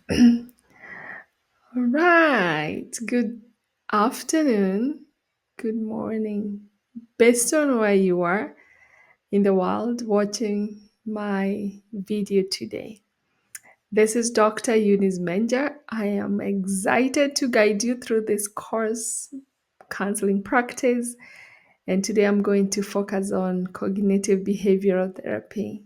All right. Good afternoon. Good morning. Based on where you are in the world watching my video today. This is Dr. Eunice Menja. I am excited to guide you through this course, counseling practice. And today I'm going to focus on cognitive behavioral therapy.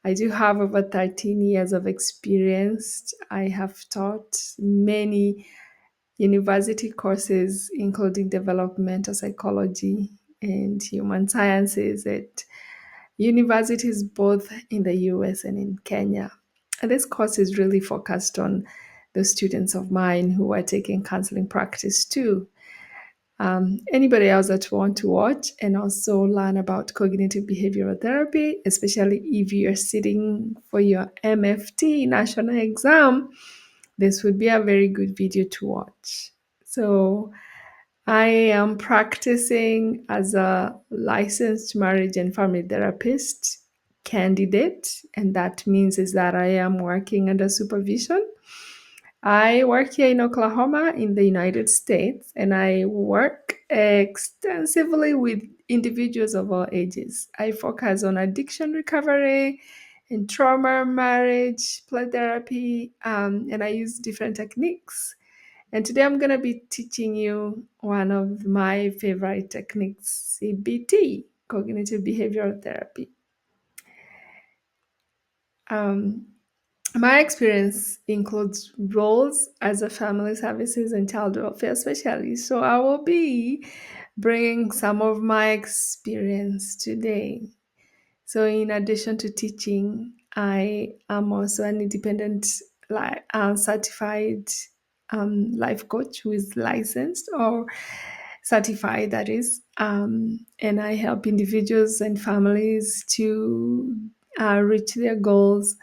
I do have over 13 years of experience. I have taught many university courses, including developmental psychology and human sciences at universities both in the US and in Kenya. And this course is really focused on the students of mine who are taking counseling practice too. Anybody else that want to watch and also learn about cognitive behavioral therapy, especially if you're sitting for your MFT national exam, this would be a very good video to watch. So, I am practicing as a licensed marriage and family therapist candidate, and that means is that I am working under supervision. I work here in Oklahoma in the United States, and I work extensively with individuals of all ages. I focus on addiction recovery and trauma, marriage, play therapy, and I use different techniques. And today I'm going to be teaching you one of my favorite techniques, CBT, cognitive behavioral therapy. Um, My experience includes roles as a family services and child welfare specialist. So I will be bringing some of my experience today. So in addition to teaching, I am also an independent certified life coach who is licensed or certified, that is. And I help individuals and families to reach their goals.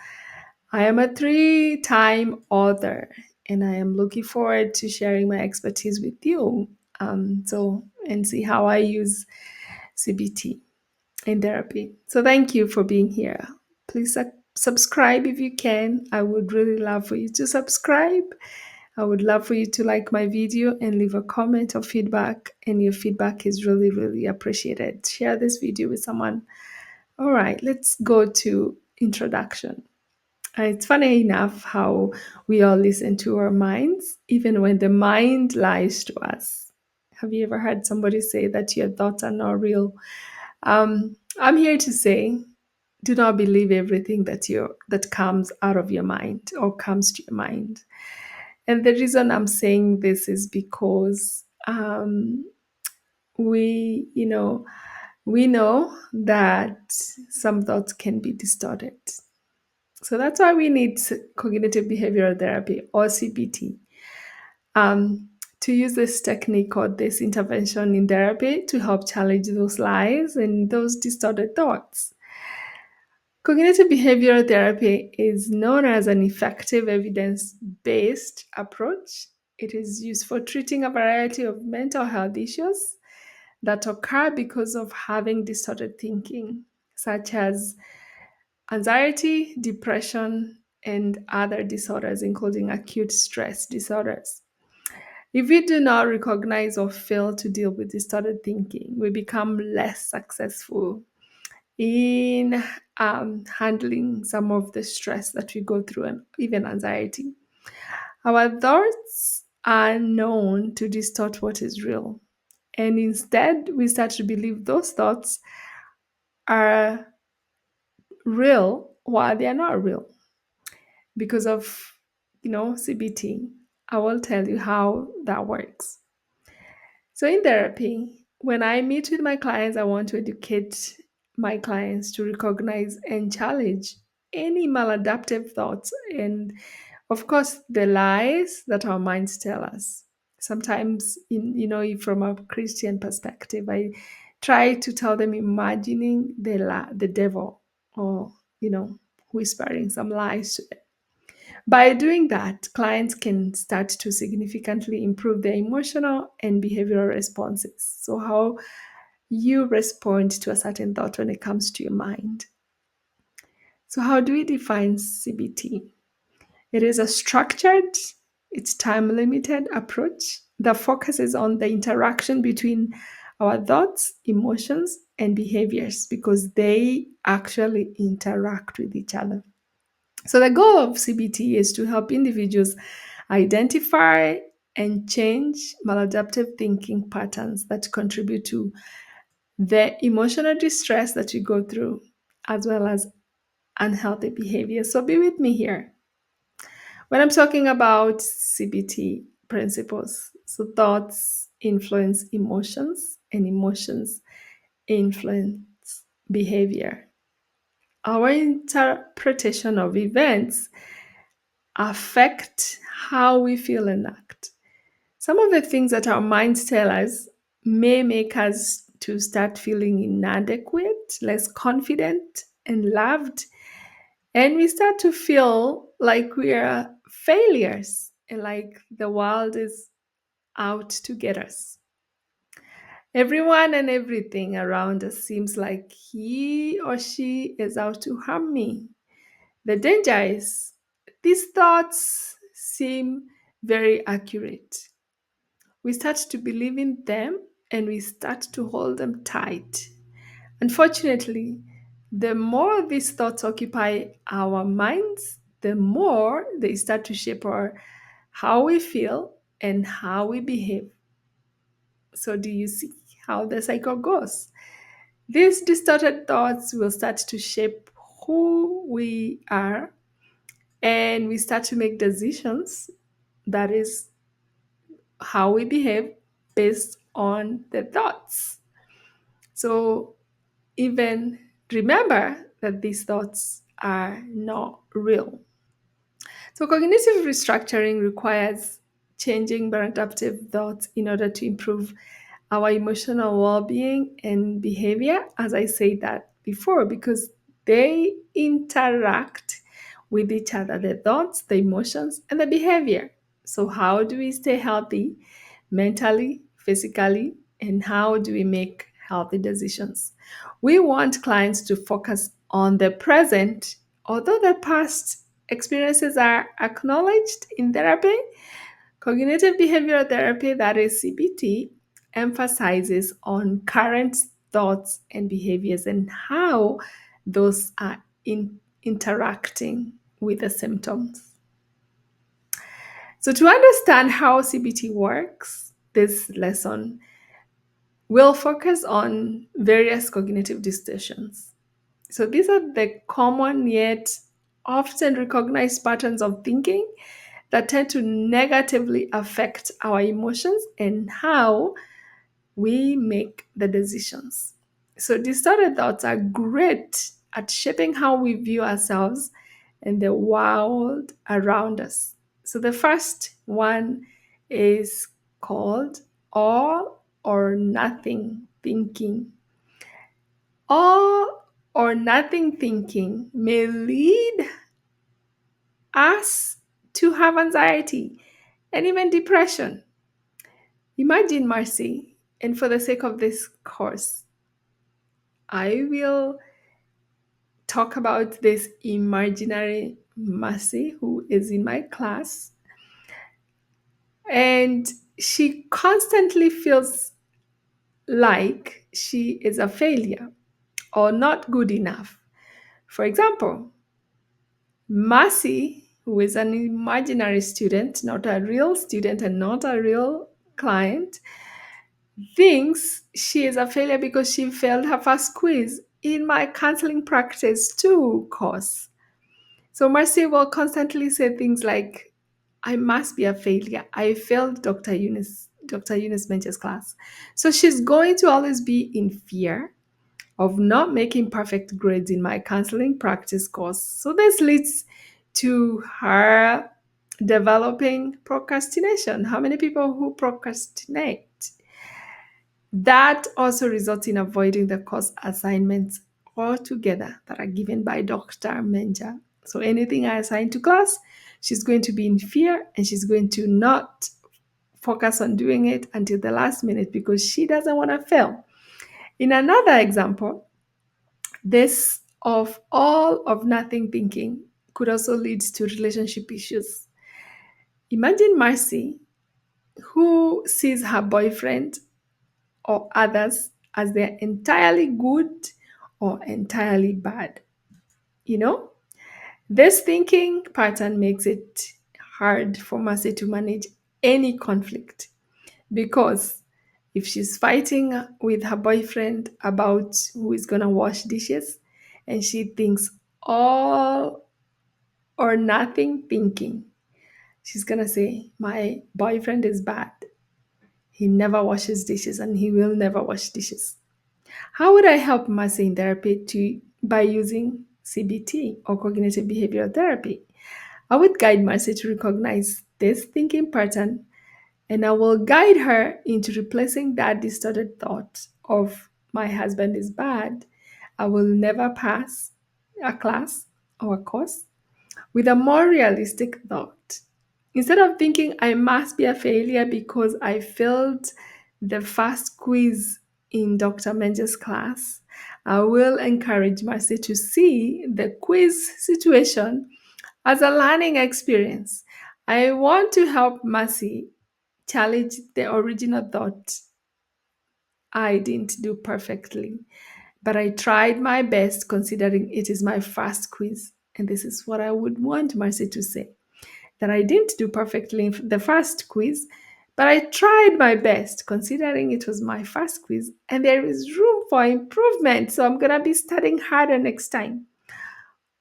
I am a three-time author, and I am looking forward to sharing my expertise with you. And see how I use CBT in therapy. So thank you for being here. Please subscribe if you can. I would really love for you to subscribe. I would love for you to like my video and leave a comment or feedback. And your feedback is really, really appreciated. Share this video with someone. All right, let's go to introduction. It's funny enough how we all listen to our minds, even when the mind lies to us. Have you ever heard somebody say that your thoughts are not real? I'm here to say, do not believe everything that comes out of your mind or comes to your mind. And the reason I'm saying this is because we, you know, we know that some thoughts can be distorted. So that's why we need cognitive behavioral therapy or CBT um, to use this technique or this intervention in therapy to help challenge those lies and those distorted thoughts. Cognitive behavioral therapy is known as an effective evidence based approach. It is used for treating a variety of mental health issues that occur because of having distorted thinking, such as anxiety, depression, and other disorders, including acute stress disorders. If we do not recognize or fail to deal with distorted thinking, we become less successful in handling some of the stress that we go through and even anxiety. Our thoughts are known to distort what is real. And instead, we start to believe those thoughts are real while they are not real. Because of, CBT, I will tell you how that works. So in therapy, when I meet with my clients, I want to educate my clients to recognize and challenge any maladaptive thoughts and, of course, the lies that our minds tell us. Sometimes, from a Christian perspective, I try to tell them imagining the devil or, whispering some lies to them. By doing that, clients can start to significantly improve their emotional and behavioral responses. So, how you respond to a certain thought when it comes to your mind. So, how do we define CBT? It is a structured, it's time limited approach that focuses on the interaction between our thoughts, emotions, and behaviors because they actually interact with each other. So, the goal of CBT is to help individuals identify and change maladaptive thinking patterns that contribute to the emotional distress that we go through, as well as unhealthy behavior. So, be with me here. When I'm talking about CBT principles, so thoughts influence emotions, and emotions influence behavior. Our interpretation of events affect how we feel and act. Some of the things that our minds tell us may make us to start feeling inadequate, less confident, and loved. And we start to feel like we are failures and like the world is out to get us. Everyone and everything around us seems like he or she is out to harm me. The danger is these thoughts seem very accurate. We start to believe in them and we start to hold them tight. Unfortunately, the more these thoughts occupy our minds, the more they start to shape our how we feel and how we behave. So do you see how the cycle goes? These distorted thoughts will start to shape who we are and we start to make decisions that is how we behave based on the thoughts. So even remember that these thoughts are not real. So cognitive restructuring requires changing maladaptive thoughts in order to improve our emotional well-being and behavior, as I said that before, because they interact with each other, the thoughts, the emotions, and the behavior. So how do we stay healthy mentally, physically, and how do we make healthy decisions? We want clients to focus on the present, although the past experiences are acknowledged in therapy. Cognitive behavioral therapy, that is CBT, emphasizes on current thoughts and behaviors and how those are interacting with the symptoms. So, to understand how CBT works, this lesson will focus on various cognitive distortions. So, these are the common yet often recognized patterns of thinking that tend to negatively affect our emotions and how we make the decisions. So, distorted thoughts are great at shaping how we view ourselves and the world around us. So, the first one is called all or nothing thinking. All or nothing thinking may lead us to have anxiety and even depression. Imagine Marcy, and for the sake of this course, I will talk about this imaginary Marcy who is in my class, and she constantly feels like she is a failure or not good enough. For example, Marcy, who is an imaginary student, not a real student and not a real client, thinks she is a failure because she failed her first quiz in my counseling practice 2 course. So Marcy will constantly say things like, I must be a failure. I failed Dr. Eunice Mench's class. So she's going to always be in fear of not making perfect grades in my counseling practice course. So this leads to her developing procrastination. How many people who procrastinate? That also results in avoiding the course assignments altogether that are given by Dr. Menja. So anything I assign to class, she's going to be in fear and she's going to not focus on doing it until the last minute because she doesn't want to fail. In another example, this of all of nothing thinking. could also lead to relationship issues. Imagine Marcy, who sees her boyfriend or others as they're entirely good or entirely bad. You know, this thinking pattern makes it hard for Marcy to manage any conflict because if she's fighting with her boyfriend about who is going to wash dishes and she thinks all or nothing thinking, she's going to say, my boyfriend is bad. He never washes dishes and he will never wash dishes. How would I help Mercy in therapy by using CBT or cognitive behavioral therapy? I would guide Mercy to recognize this thinking pattern and I will guide her into replacing that distorted thought of my husband is bad. I will never pass a class or a course with a more realistic thought. Instead of thinking I must be a failure because I failed the first quiz in Dr. Menja's class, I will encourage Marcy to see the quiz situation as a learning experience. I want to help Marcy challenge the original thought I didn't do perfectly, but I tried my best considering it is my first quiz. And this is what I would want Marcy to say, that I didn't do perfectly in the first quiz, but I tried my best considering it was my first quiz and there is room for improvement. So I'm going to be studying harder next time.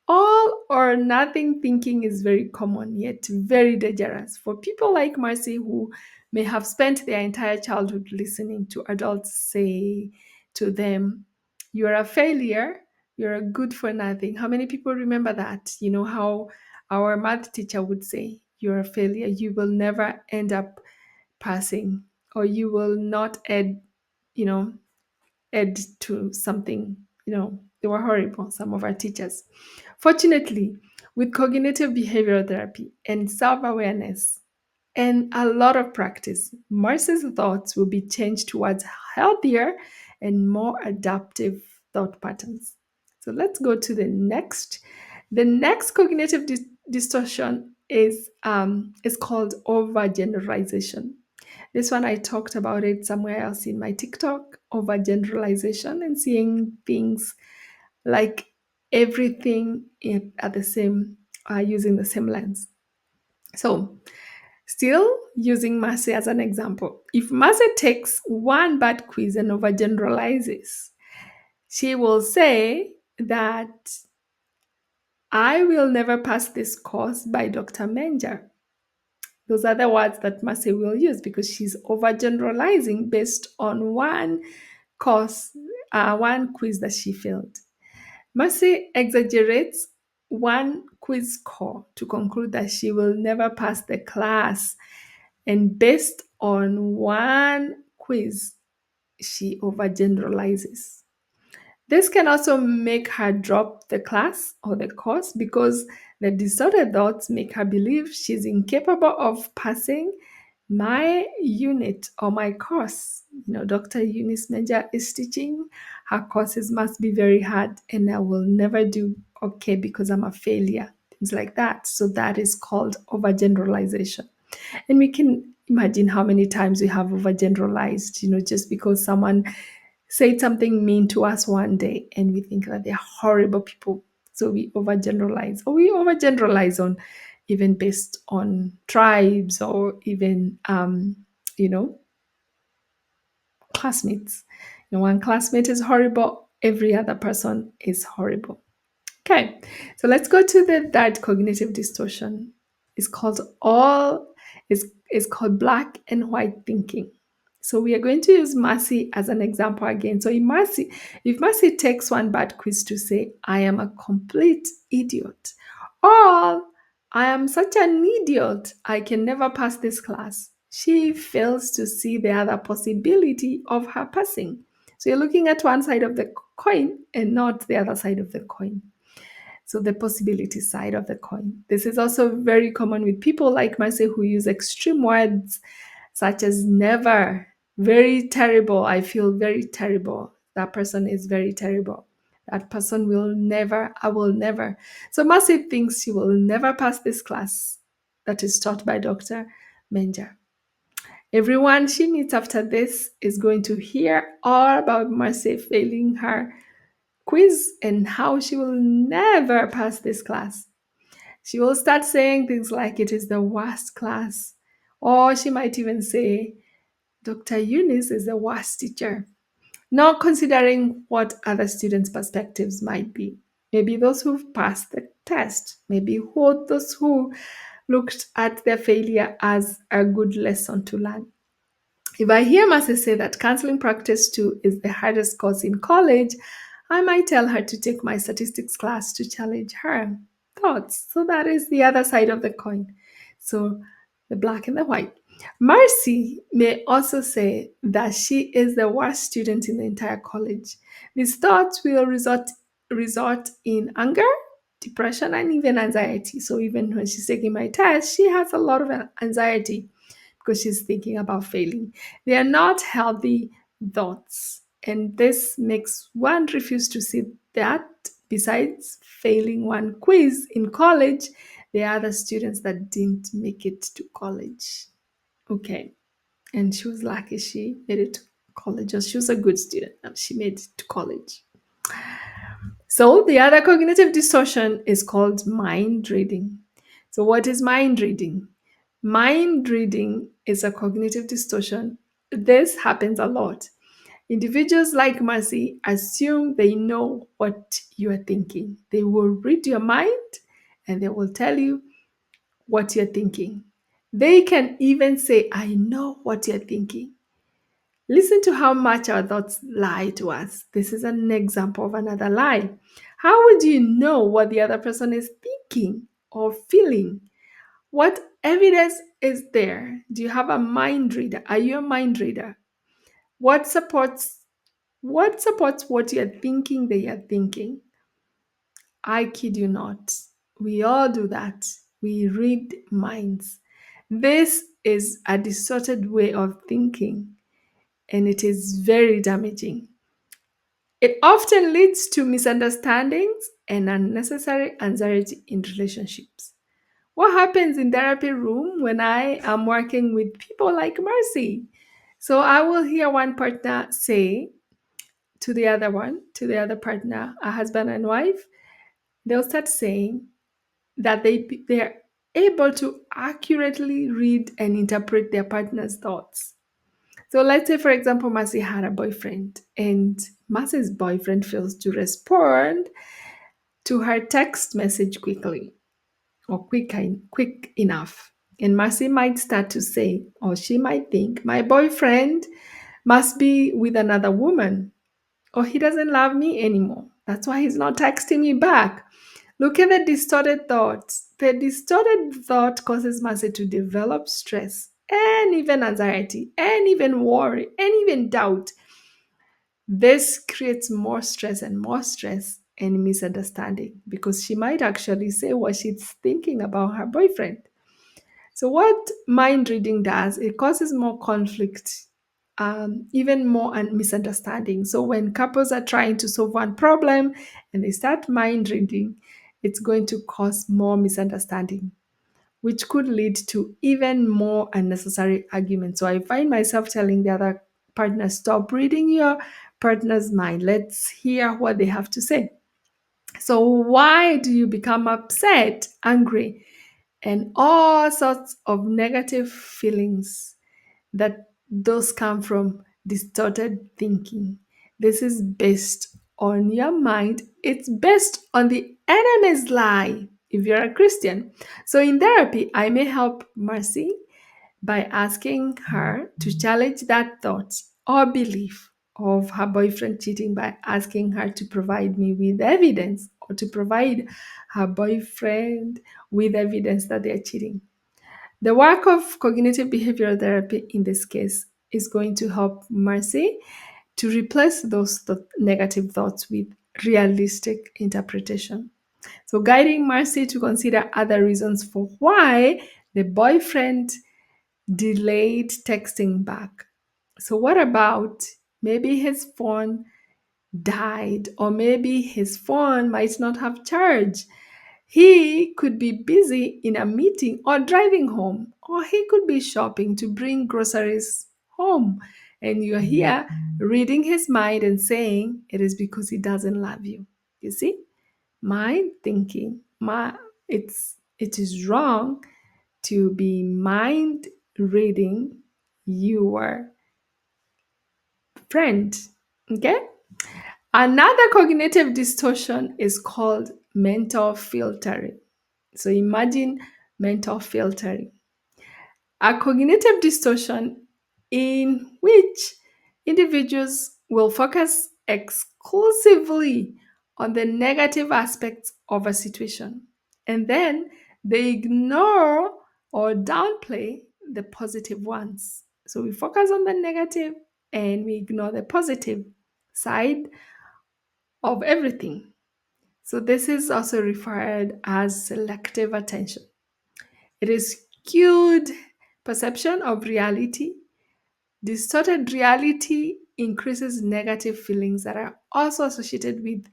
All or nothing thinking is very common, yet very dangerous for people like Marcy who may have spent their entire childhood listening to adults say to them, you're a failure, you're a good for nothing. How many people remember that? You know how our math teacher would say, you're a failure, you will never end up passing, or you will not add, you know, add to something. They were horrible, some of our teachers. Fortunately, with cognitive behavioral therapy and self awareness and a lot of practice, Marcy's thoughts will be changed towards healthier and more adaptive thought patterns. So let's go to the next. The next cognitive distortion is called overgeneralization. This one I talked about it somewhere else in my TikTok, overgeneralization and seeing things like everything at the same, using the same lens. So, still using Marcy as an example, if Marcy takes one bad quiz and overgeneralizes, she will say that I will never pass this course by Dr. Menja. Those are the words that Marcy will use because she's overgeneralizing based on one course, one quiz that she failed. Mercy exaggerates one quiz score to conclude that she will never pass the class. And based on one quiz, she overgeneralizes. This can also make her drop the class or the course because the distorted thoughts make her believe she's incapable of passing my unit or my course. Dr. Eunice Major is teaching. Her courses must be very hard, and I will never do okay because I'm a failure. Things like that. So that is called overgeneralization. And we can imagine how many times we have overgeneralized, just because someone said something mean to us one day and we think that they're horrible people. So we overgeneralize, or we overgeneralize on even based on tribes or even, you know, classmates. One classmate is horrible, every other person is horrible. Okay, so let's go to the third cognitive distortion. It's called it's called black and white thinking. So we are going to use Marcy as an example again. So if Marcy takes one bad quiz to say, I am a complete idiot, or I am such an idiot, I can never pass this class, she fails to see the other possibility of her passing. So you're looking at one side of the coin and not the other side of the coin. So the possibility side of the coin. This is also very common with people like myself who use extreme words such as never, very terrible, I feel very terrible. That person is very terrible. That person will never, I will never. So Mercy thinks she will never pass this class that is taught by Dr. Menja. Everyone she meets after this is going to hear all about Mercy failing her quiz and how she will never pass this class. She will start saying things like it is the worst class, or she might even say, Dr. Eunice is the worst teacher, not considering what other students' perspectives might be. Maybe those who've passed the test, maybe those who looked at their failure as a good lesson to learn. If I hear Mercy say that counseling practice 2 is the hardest course in college, I might tell her to take my statistics class to challenge her thoughts. So that is the other side of the coin. So the black and the white. Mercy may also say that she is the worst student in the entire college. These thoughts will result in anger, depression, and even anxiety. So even when she's taking my test, she has a lot of anxiety because she's thinking about failing. They are not healthy thoughts. And this makes one refuse to see that besides failing one quiz in college, there are other students that didn't make it to college. Okay. And she was lucky she made it to college. She was a good student and she made it to college. So the other cognitive distortion is called mind reading. So what is mind reading? Mind reading is a cognitive distortion. This happens a lot. Individuals like Mercy assume they know what you are thinking. They will read your mind and they will tell you what you're thinking. They can even say, I know what you're thinking. Listen to how much our thoughts lie to us. This is an example of another lie. How would you know what the other person is thinking or feeling? What evidence is there? Do you have a mind reader? Are you a mind reader? What supports what you're thinking they are thinking? I kid you not. We all do that. We read minds. This is a distorted way of thinking and it is very damaging. It often leads to misunderstandings and unnecessary anxiety in relationships. What happens in therapy room when I am working with people like Mercy? So I will hear one partner say to the other partner, a husband and wife, they'll start saying that they're able to accurately read and interpret their partner's thoughts. So let's say, for example, Mercy had a boyfriend, and Mercy's boyfriend fails to respond to her text message quickly or quick enough. And Mercy might start to say, or she might think, my boyfriend must be with another woman, or he doesn't love me anymore. That's why he's not texting me back. Look at the distorted thoughts. The distorted thought causes Mercy to develop stress and even anxiety and even worry and even doubt. This creates more stress and misunderstanding because she might actually say what she's thinking about her boyfriend. So, what mind reading does, it causes more conflict, even more misunderstanding. So, when couples are trying to solve one problem and they start mind reading, it's going to cause more misunderstanding, which could lead to even more unnecessary arguments. So, I find myself telling the other partner, stop reading your partner's mind. Let's hear what they have to say. So, why do you become upset, angry, and all sorts of negative feelings that those come from distorted thinking? This is based on your mind. It's based on the enemy's lie if you're a Christian. So in therapy, I may help Mercy by asking her to challenge that thought or belief of her boyfriend cheating by asking her to provide me with evidence or to provide her boyfriend with evidence that they're cheating. The work of cognitive behavioral therapy in this case is going to help Mercy to replace those negative thoughts with realistic interpretation. So, guiding Mercy to consider other reasons for why the boyfriend delayed texting back. So, what about maybe his phone died, or maybe his phone might not have charge. He could be busy in a meeting or driving home, or he could be shopping to bring groceries home. And you're here reading his mind and saying it is because he doesn't love you. You see? Mind thinking, it is wrong to be mind reading your friend. Okay? Another cognitive distortion is called mental filtering. So imagine mental filtering, a cognitive distortion in which individuals will focus exclusively on the negative aspects of a situation, and then they ignore or downplay the positive ones. So we focus on the negative and we ignore the positive side of everything. So this is also referred as selective attention. It is skewed perception of reality. Distorted reality increases negative feelings that are also associated with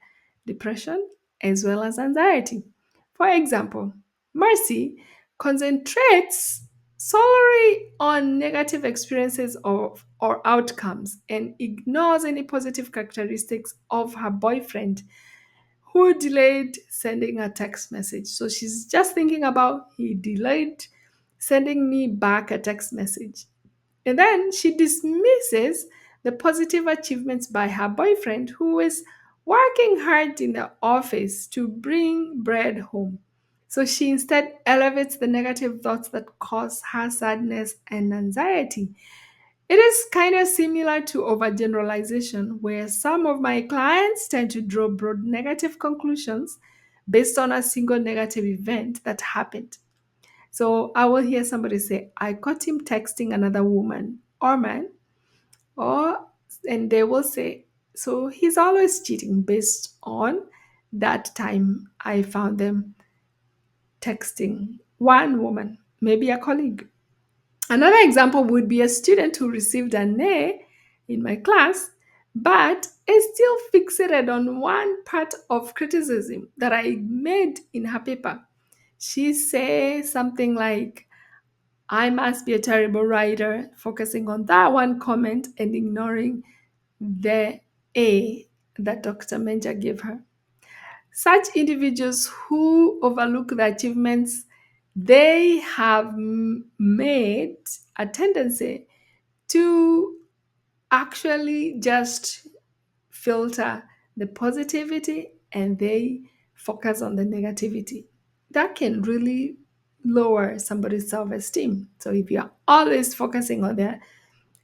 depression as well as anxiety. For example, Mercy concentrates solely on negative experiences or outcomes and ignores any positive characteristics of her boyfriend who delayed sending a text message. So she's just thinking about he delayed sending me back a text message. And then she dismisses the positive achievements by her boyfriend who is working hard in the office to bring bread home. So she instead elevates the negative thoughts that cause her sadness and anxiety. It is kind of similar to overgeneralization, where some of my clients tend to draw broad negative conclusions based on a single negative event that happened. So I will hear somebody say, I caught him texting another woman or man, or and they will say, so he's always cheating based on that time I found them texting one woman, maybe a colleague. Another example would be a student who received an A in my class, but is still fixated on one part of criticism that I made in her paper. She says something like, I must be a terrible writer, focusing on that one comment and ignoring the A that Dr. Menja gave her. Such individuals who overlook the achievements they have made a tendency to actually just filter the positivity and they focus on the negativity. That can really lower somebody's self esteem. So if you're always focusing on the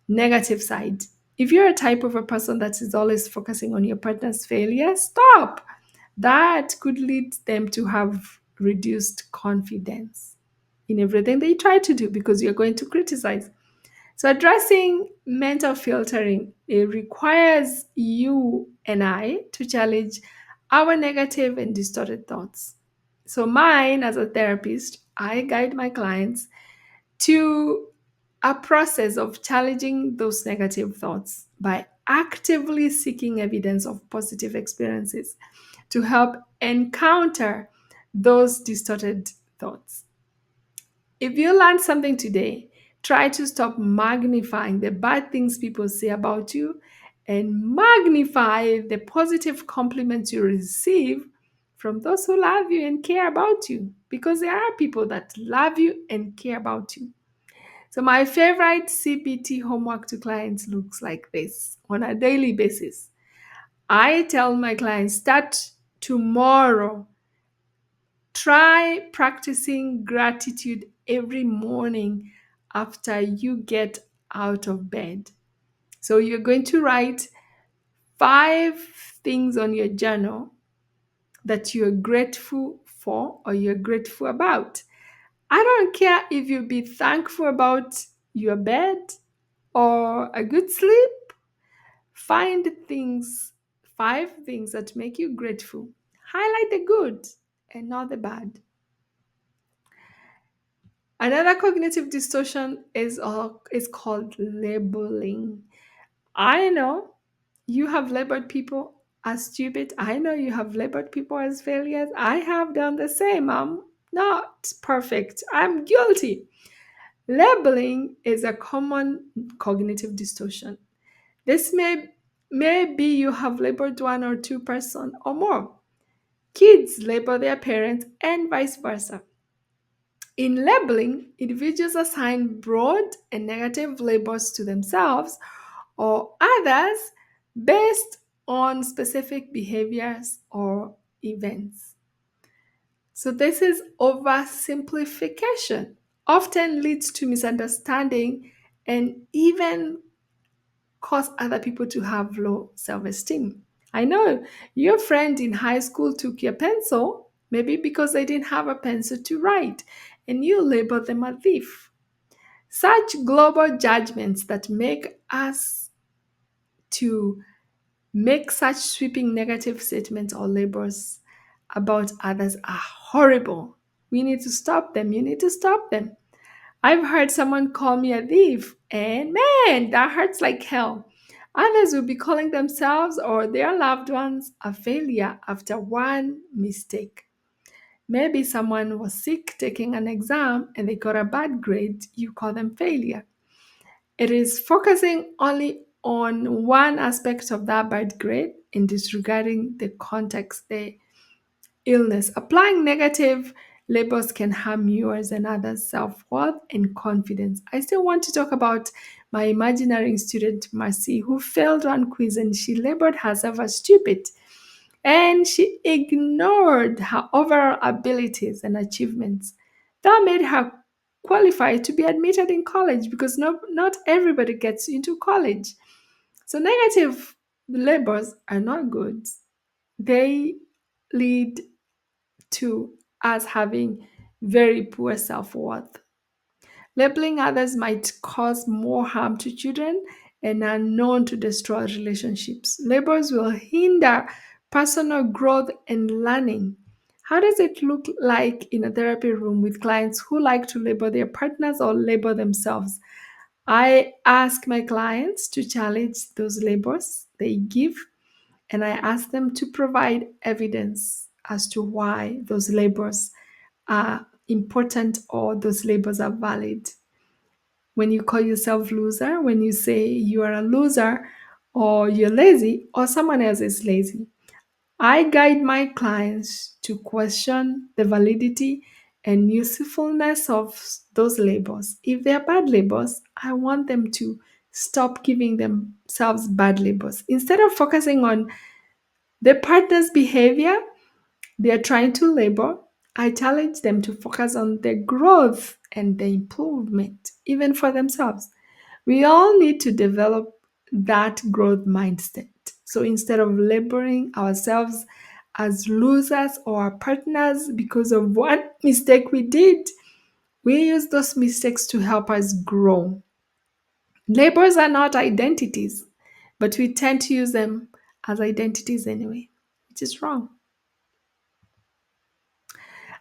negative side, if you're a type of a person that is always focusing on your partner's failure, stop. That could lead them to have reduced confidence in everything they try to do because you're going to criticize. So addressing mental filtering, it requires you and I to challenge our negative and distorted thoughts. So mine as a therapist, I guide my clients to a process of challenging those negative thoughts by actively seeking evidence of positive experiences to help encounter those distorted thoughts. If you learned something today, try to stop magnifying the bad things people say about you and magnify the positive compliments you receive from those who love you and care about you, because there are people that love you and care about you. So, my favorite CBT homework to clients looks like this on a daily basis. I tell my clients, start tomorrow. Try practicing gratitude every morning after you get out of bed. So you're going to write 5 things on your journal that you're grateful for or you're grateful about. I don't care if you be thankful about your bed or a good sleep. Find things, 5 things that make you grateful. Highlight the good and not the bad. Another cognitive distortion is called labeling. I know you have labeled people as stupid. I know you have labeled people as failures. I have done the same. I'm not perfect. I'm guilty. Labeling is a common cognitive distortion. This may be you have labeled one or two person or more. Kids label their parents and vice versa. In labeling, individuals assign broad and negative labels to themselves or others based on specific behaviors or events. So, this is oversimplification, often leads to misunderstanding and even cause other people to have low self esteem. I know your friend in high school took your pencil, maybe because they didn't have a pencil to write, and you labeled them a thief. Such global judgments that make us to make such sweeping negative statements or labels about others are horrible. We need to stop them. You need to stop them. I've heard someone call me a thief, and man, that hurts like hell. Others will be calling themselves or their loved ones a failure after one mistake. Maybe someone was sick taking an exam and they got a bad grade, you call them failure. It is focusing only on one aspect of that bad grade and disregarding the context, the illness. Applying negative labels can harm yours and others' self worth and confidence. I still want to talk about my imaginary student, Marcy, who failed one quiz and she labeled herself as stupid. And she ignored her overall abilities and achievements. That made her qualified to be admitted in college because not everybody gets into college. So, negative labels are not good. They lead to us having very poor self worth. Labeling others might cause more harm to children and are known to destroy relationships. Labels will hinder personal growth and learning. How does it look like in a therapy room with clients who like to label their partners or label themselves? I ask my clients to challenge those labels they give, and I ask them to provide evidence as to why those labels are important or those labels are valid. When you call yourself loser, when you say you are a loser or you're lazy or someone else is lazy, I guide my clients to question the validity and usefulness of those labels. If they are bad labels, I want them to stop giving themselves bad labels. Instead of focusing on the partner's behavior they are trying to label, I challenge them to focus on the growth and the improvement, even for themselves. We all need to develop that growth mindset. So instead of labeling ourselves as losers or our partners because of one mistake we did, we use those mistakes to help us grow. Labels are not identities, but we tend to use them as identities anyway, which is wrong.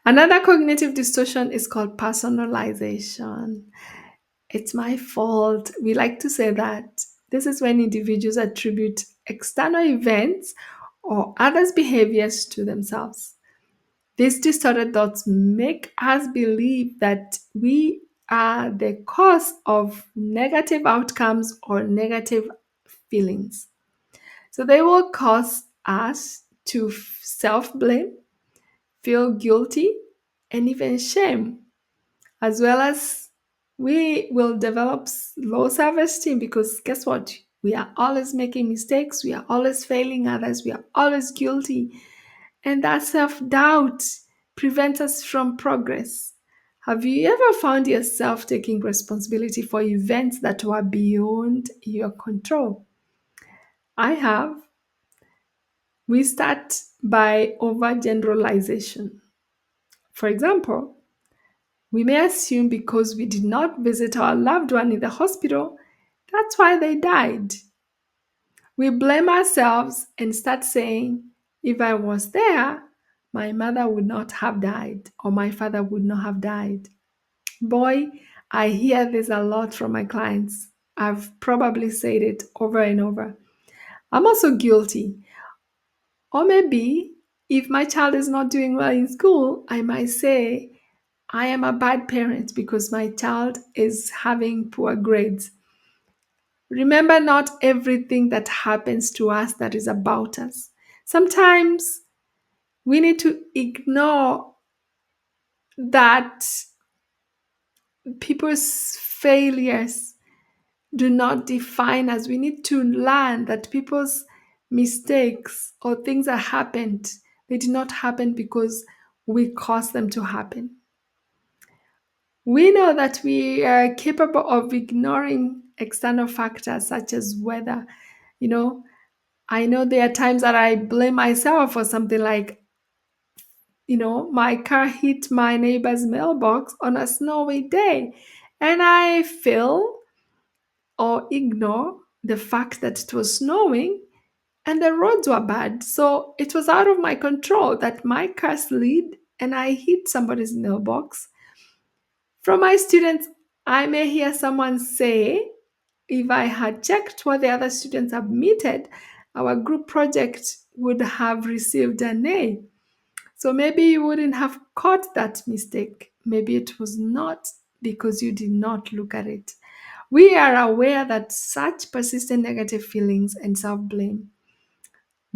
Another cognitive distortion is called personalization. It's my fault. We like to say that. This is when individuals attribute external events or others' behaviors to themselves. These distorted thoughts make us believe that we are the cause of negative outcomes or negative feelings. So they will cause us to self blame, feel guilty, and even shame, as well as we will develop low self esteem because guess what? We are always making mistakes, we are always failing others, we are always guilty, and that self doubt prevents us from progress. Have you ever found yourself taking responsibility for events that were beyond your control? I have. We start by overgeneralization. For example, we may assume because we did not visit our loved one in the hospital, that's why they died. We blame ourselves and start saying, if I was there, my mother would not have died or my father would not have died. Boy, I hear this a lot from my clients. I've probably said it over and over. I'm also guilty. Or maybe if my child is not doing well in school, I might say, I am a bad parent because my child is having poor grades. Remember, not everything that happens to us that is about us. Sometimes we need to ignore that people's failures do not define us. We need to learn that people's mistakes or things that happened, they did not happen because we caused them to happen. We know that we are capable of ignoring external factors such as weather. You know, I know there are times that I blame myself for something like, my car hit my neighbor's mailbox on a snowy day. And I feel or ignore the fact that it was snowing and the roads were bad. So it was out of my control that my car slid and I hit somebody's mailbox. From my students, I may hear someone say, if I had checked what the other students submitted, our group project would have received an A. So maybe you wouldn't have caught that mistake. Maybe it was not because you did not look at it. We are aware that such persistent negative feelings and self blame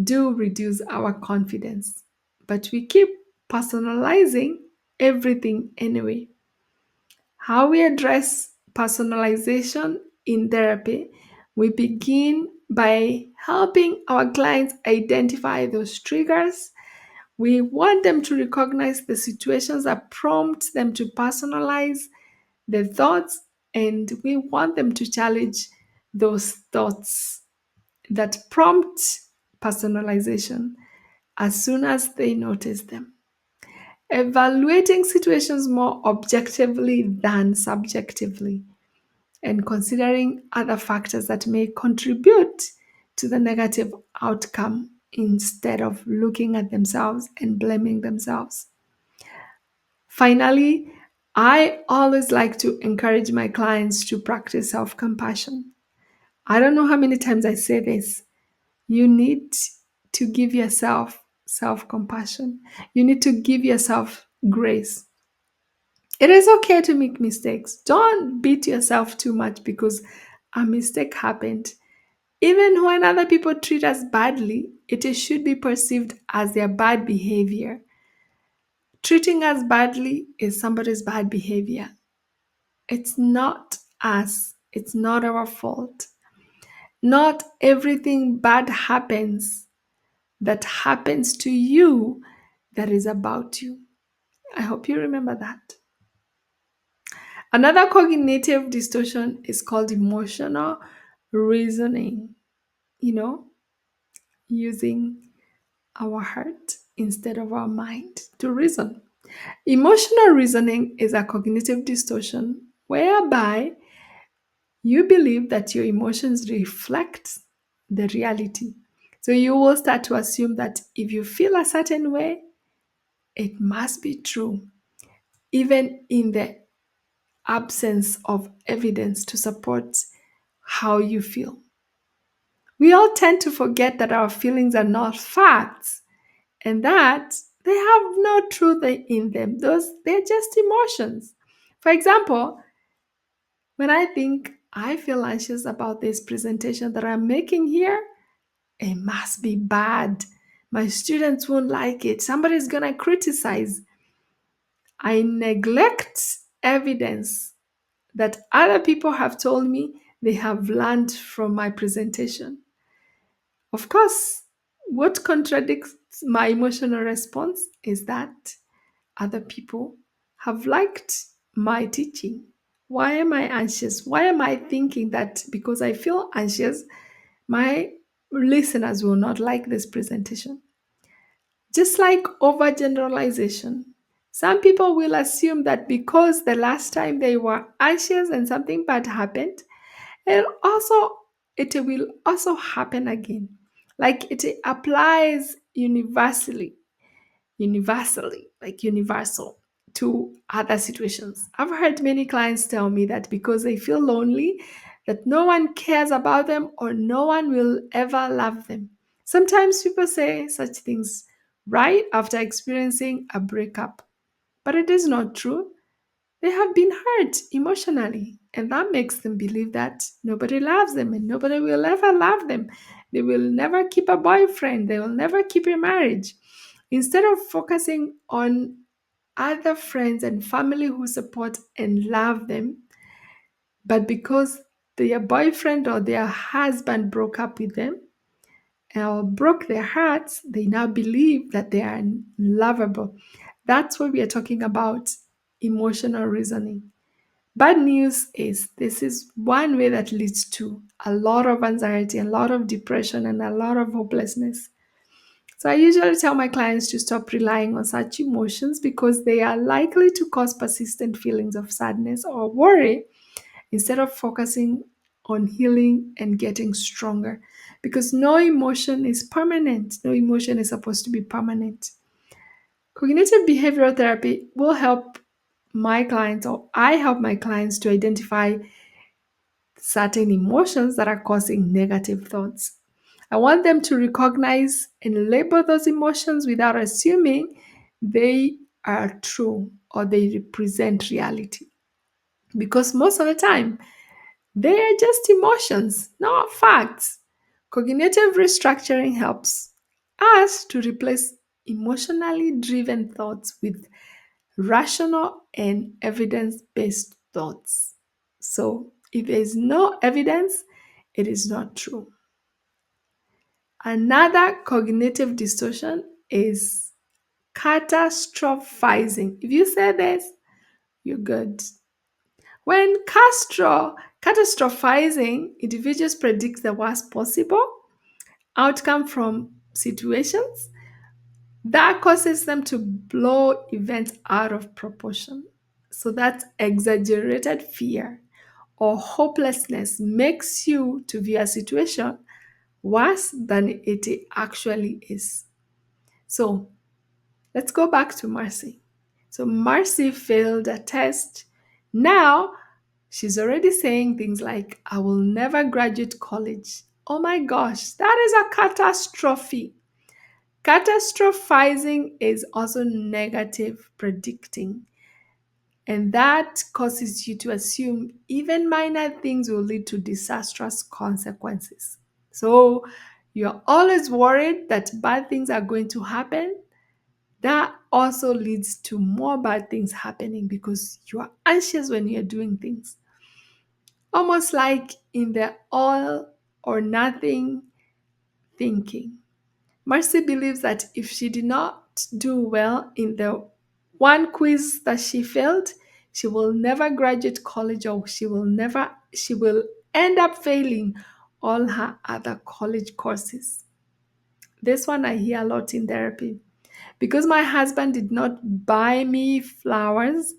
do reduce our confidence, but we keep personalizing everything anyway. How we address personalization in therapy, we begin by helping our clients identify those triggers. We want them to recognize the situations that prompt them to personalize the thoughts, and we want them to challenge those thoughts that prompt personalization as soon as they notice them. Evaluating situations more objectively than subjectively, and considering other factors that may contribute to the negative outcome instead of looking at themselves and blaming themselves. Finally, I always like to encourage my clients to practice self compassion. I don't know how many times I say this. You need to give yourself self compassion, you need to give yourself grace. It is okay to make mistakes. Don't beat yourself too much because a mistake happened. Even when other people treat us badly, should be perceived as their bad behavior. Treating us badly is somebody's bad behavior. It's not us, it's not our fault. Not everything bad that happens to you that is about you. I hope you remember that. Another cognitive distortion is called emotional reasoning, you know, using our heart instead of our mind to reason. Emotional reasoning is a cognitive distortion whereby you believe that your emotions reflect the reality. So you will start to assume that if you feel a certain way, it must be true, even in the absence of evidence to support how you feel. We all tend to forget that our feelings are not facts and that they have no truth in them. They're just emotions. For example, when I think I feel anxious about this presentation that I'm making here, it must be bad. My students won't like it. Somebody's going to criticize. I neglect evidence that other people have told me they have learned from my presentation. Of course, what contradicts my emotional response is that other people have liked my teaching. Why am I anxious? Why am I thinking that because I feel anxious, my listeners will not like this presentation? Just like overgeneralization, some people will assume that because the last time they were anxious and something bad happened, it also it will also happen again. Like it applies universal to other situations. I've heard many clients tell me that because they feel lonely, that no one cares about them or no one will ever love them. Sometimes people say such things right after experiencing a breakup, but it is not true. They have been hurt emotionally, and that makes them believe that nobody loves them and nobody will ever love them. They will never keep a boyfriend, they will never keep a marriage. Instead of focusing on other friends and family who support and love them, but because their boyfriend or their husband broke up with them or broke their hearts, they now believe that they are lovable. That's what we are talking about emotional reasoning. Bad news is this is one way that leads to a lot of anxiety, a lot of depression, and a lot of hopelessness. So I usually tell my clients to stop relying on such emotions because they are likely to cause persistent feelings of sadness or worry instead of focusing on healing and getting stronger. Because no emotion is permanent, no emotion is supposed to be permanent. Cognitive behavioral therapy will help my clients, or I help my clients to identify certain emotions that are causing negative thoughts. I want them to recognize and label those emotions without assuming they are true or they represent reality. Because most of the time, they are just emotions, not facts. Cognitive restructuring helps us to replace emotionally driven thoughts with rational and evidence based thoughts. So, if there is no evidence, it is not true. Another cognitive distortion is catastrophizing. If you say this, you're good. When catastrophizing, individuals predict the worst possible outcome from situations that causes them to blow events out of proportion. So that exaggerated fear or hopelessness makes you to view a situation worse than it actually is. So let's go back to Marcy. So Marcy failed a test. Now she's already saying things like, I will never graduate college. Oh my gosh, that is a catastrophe. Catastrophizing is also negative predicting, and that causes you to assume even minor things will lead to disastrous consequences. So you're always worried that bad things are going to happen. That also leads to more bad things happening because you are anxious when you're doing things. Almost like in the all or nothing thinking. Marcy believes that if she did not do well in the one quiz that she failed, she will never graduate college, or she will end up failing all her other college courses. This one I hear a lot in therapy. Because my husband did not buy me flowers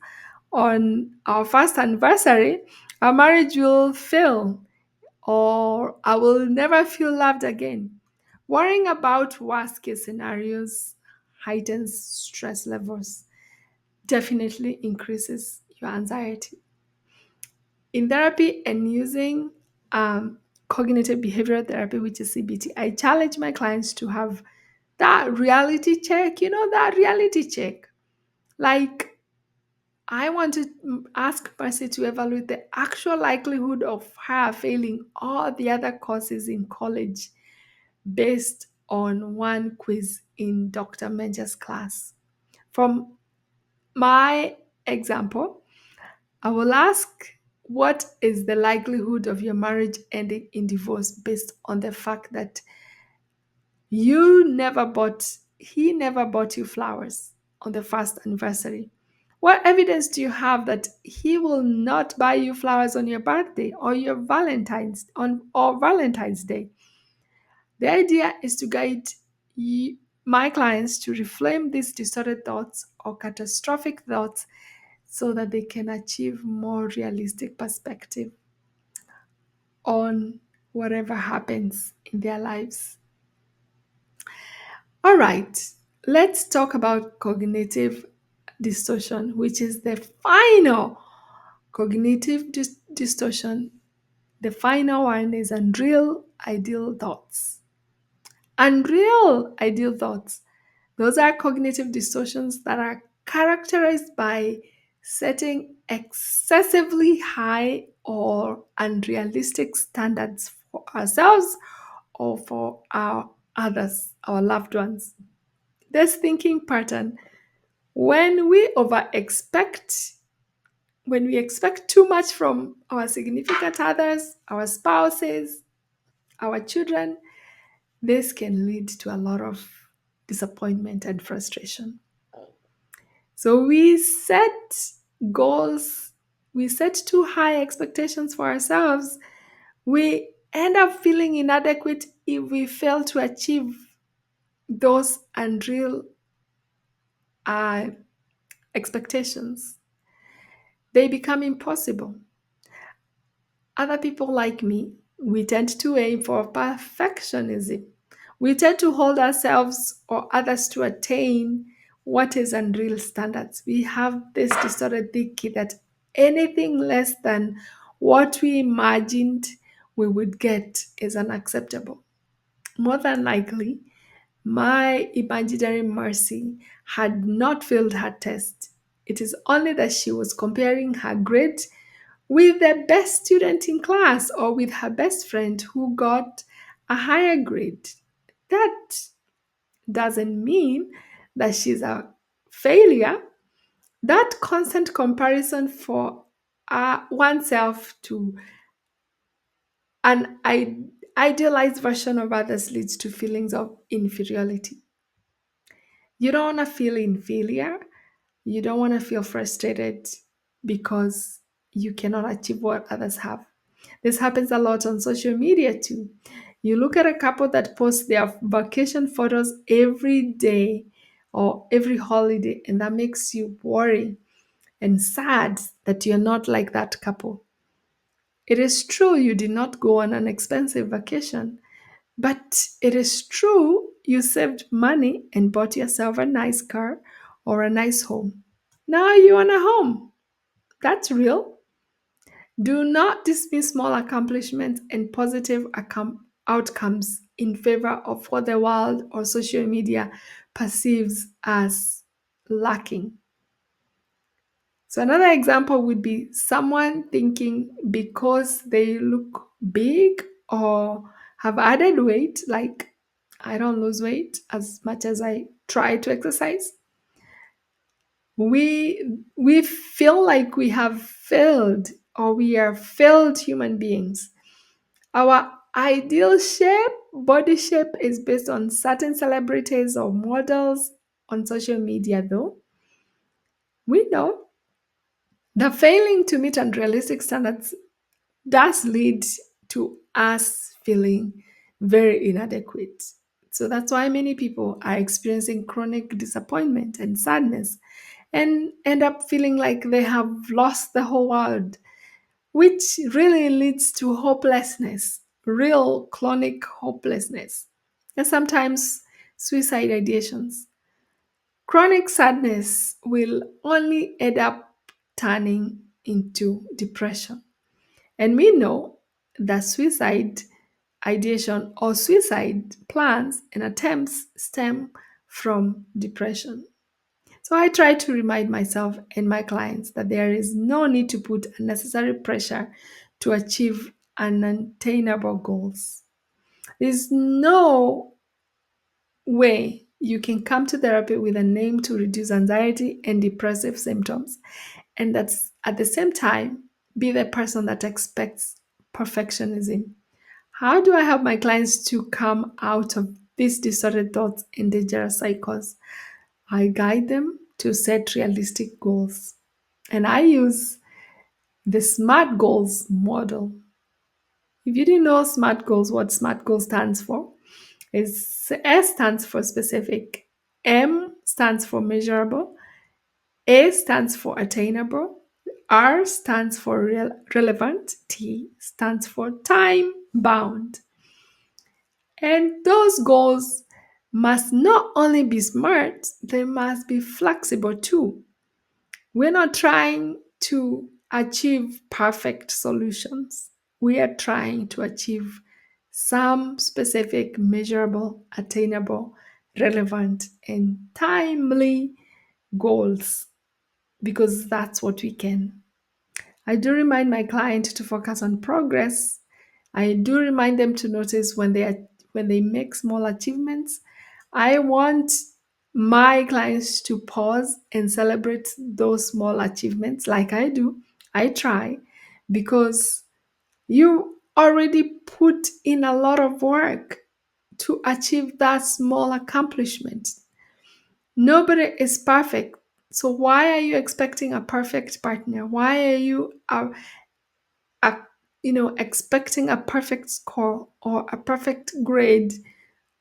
on our first anniversary, our marriage will fail, or I will never feel loved again. Worrying about worst case scenarios heightens stress levels, definitely increases your anxiety. In therapy and using cognitive behavioral therapy, which is CBT, I challenge my clients to have that reality check, that reality check. Like, I want to ask Mercy to evaluate the actual likelihood of her failing all the other courses in college based on one quiz in Dr. Menja's class. From my example, I will ask, what is the likelihood of your marriage ending in divorce based on the fact that he never bought you flowers on the first anniversary? What evidence do you have that he will not buy you flowers on your birthday or your Valentine's Day? The idea is to guide my clients to reframe these distorted thoughts or catastrophic thoughts so that they can achieve more realistic perspective on whatever happens in their lives. All right, let's talk about cognitive distortion, which is the final cognitive distortion. The final one is unreal ideal thoughts. Unreal ideal thoughts. Those are cognitive distortions that are characterized by setting excessively high or unrealistic standards for ourselves or for our others, our loved ones. This thinking pattern, when we over expect, when we expect too much from our significant others, our spouses, our children, this can lead to a lot of disappointment and frustration. So we set goals, we set too high expectations for ourselves. We end up feeling inadequate if we fail to achieve those unreal uh, expectations. They become impossible. Other people like me, we tend to aim for perfectionism. We tend to hold ourselves or others to attain what is unreal standards. We have this distorted thinking that anything less than what we imagined we would get is unacceptable. More than likely, my imaginary Mercy had not failed her test. It is only that she was comparing her grade with the best student in class or with her best friend who got a higher grade. That doesn't mean that she's a failure. That constant comparison for oneself to an idealized version of others leads to feelings of inferiority. You don't want to feel inferior. You don't want to feel frustrated because you cannot achieve what others have. This happens a lot on social media too. You look at a couple that posts their vacation photos every day or every holiday, and that makes you worry and sad that you're not like that couple. It is true you did not go on an expensive vacation, but it is true you saved money and bought yourself a nice car or a nice home. Now you want a home. That's real. Do not dismiss small accomplishments and positive outcomes in favor of what the world or social media perceives as lacking. So, another example would be someone thinking because they look big or have added weight, like I don't lose weight as much as I try to exercise. We feel like we have failed or we are failed human beings. Our ideal shape, body shape, is based on certain celebrities or models on social media, though. We know that failing to meet unrealistic standards does lead to us feeling very inadequate. So that's why many people are experiencing chronic disappointment and sadness and end up feeling like they have lost the whole world, which really leads to hopelessness, real chronic hopelessness, and sometimes suicide ideations. Chronic sadness will only end up turning into depression. And we know that suicide ideation or suicide plans and attempts stem from depression. So I try to remind myself and my clients that there is no need to put unnecessary pressure to achieve unattainable goals. There's no way you can come to therapy with a name to reduce anxiety and depressive symptoms, and that's at the same time be the person that expects perfectionism. How do I help my clients to come out of these distorted thoughts and dangerous cycles? I guide them to set realistic goals. And I use the SMART goals model. If you didn't know SMART goals, what SMART goals stands for, is S stands for specific, M stands for measurable, A stands for attainable, R stands for relevant, T stands for time bound. And those goals must not only be smart, they must be flexible too. We're not trying to achieve perfect solutions. We are trying to achieve some specific, measurable, attainable, relevant, and timely goals because that's what we can. I do remind my client to focus on progress. I do remind them to notice when they make small achievements. I want my clients to pause and celebrate those small achievements like I do. I try because you already put in a lot of work to achieve that small accomplishment. Nobody is perfect. So why are you expecting a perfect partner? Why are you a expecting a perfect score or a perfect grade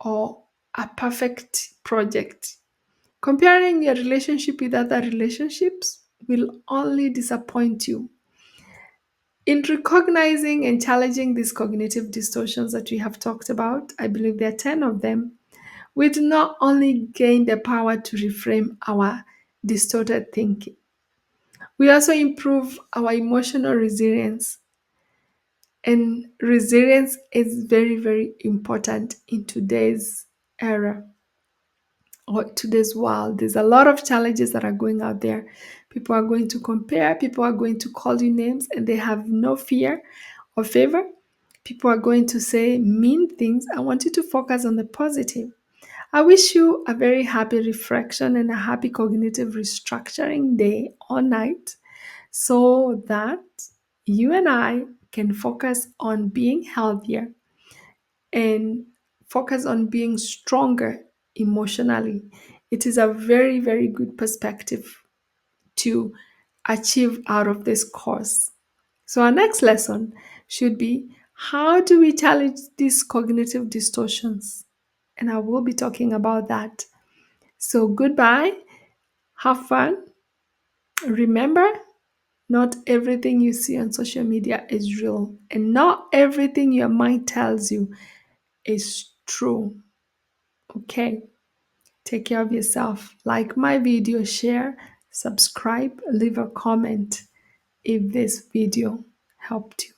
or a perfect project? Comparing your relationship with other relationships will only disappoint you. In recognizing and challenging these cognitive distortions that we have talked about, I believe there are 10 of them, we do not only gain the power to reframe our distorted thinking, we also improve our emotional resilience. And resilience is very, very important in today's era or today's world. There's a lot of challenges that are going out there. People are going to compare, people are going to call you names, and they have no fear or favor. People are going to say mean things. I want you to focus on the positive. I wish you a very happy reflection and a happy cognitive restructuring day or night so that you and I can focus on being healthier and focus on being stronger emotionally. It is a very, very good perspective to achieve out of this course. So, our next lesson should be how do we challenge these cognitive distortions? And I will be talking about that. So, goodbye, have fun. Remember, not everything you see on social media is real, and not everything your mind tells you is true. Okay, take care of yourself. Like my video, share, subscribe, leave a comment if this video helped you.